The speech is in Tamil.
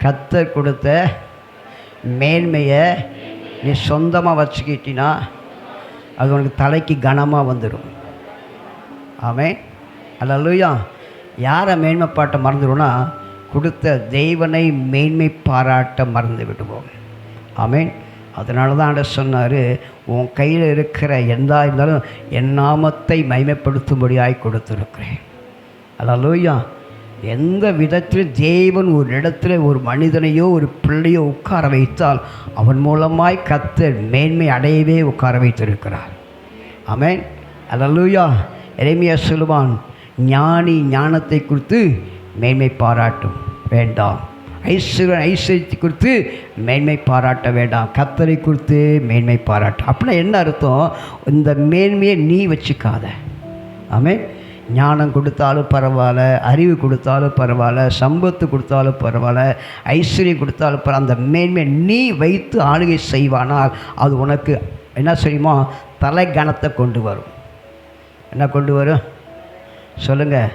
கர்த்தர் கொடுத்த மேன்மையை நீ சொந்தமாக வச்சுக்கிட்டினா அது உனக்கு தலைக்கு கனமாக வந்துடும். ஆமென். அல்லேலூயா. யாரை மேன்மை பாட்ட மறந்துடுவோம்னா கொடுத்த தெய்வனை மேன்மை பாராட்ட மறந்து விடுவோம். ஆமென். அதனால தான் ஆண்டவர் சொன்னார், உன் கையில் இருக்கிற எந்தா இருந்தாலும் என் நாமத்தை மகிமைப்படுத்தும்படியாய் கொடுத்துருக்கிறேன். அல்லேலூயா. எந்த விதத்தில் தேவன் ஒரு இடத்துல ஒரு மனிதனையோ ஒரு பிள்ளையோ உட்கார வைத்தால் அவன் மூலமாய் கர்த்தர் மேன்மை அடையவே உட்கார வைத்திருக்கிறார். ஆமென். அல்லேலூயா. எரேமியா சொல்லுவான், ஞானி ஞானத்தை குறித்து மேன்மை பாராட்டும் வேண்டாம், ஐஸ்வர்யத்தை குறித்து மேன்மை பாராட்ட வேண்டாம், கர்த்தரை குறித்து மேன்மை பாராட்டும். அப்படின்னா என்ன அர்த்தம்? இந்த மேன்மையை நீ வச்சுக்காத. ஆமென். ஞானம் கொடுத்தாலும் பரவாயில்ல, அறிவு கொடுத்தாலும் பரவாயில்ல, சம்பத்து கொடுத்தாலும் பரவாயில்ல, ஐஸ்வர்யம் கொடுத்தாலும் பரவாயில்ல, அந்த மேன்மையை நீ வைத்து ஆளுகை செய்வானால் அது உனக்கு என்ன செய்யுமா? தலை கனத்தை கொண்டு வரும். என்ன கொண்டு வரும் சொல்லுங்கள்?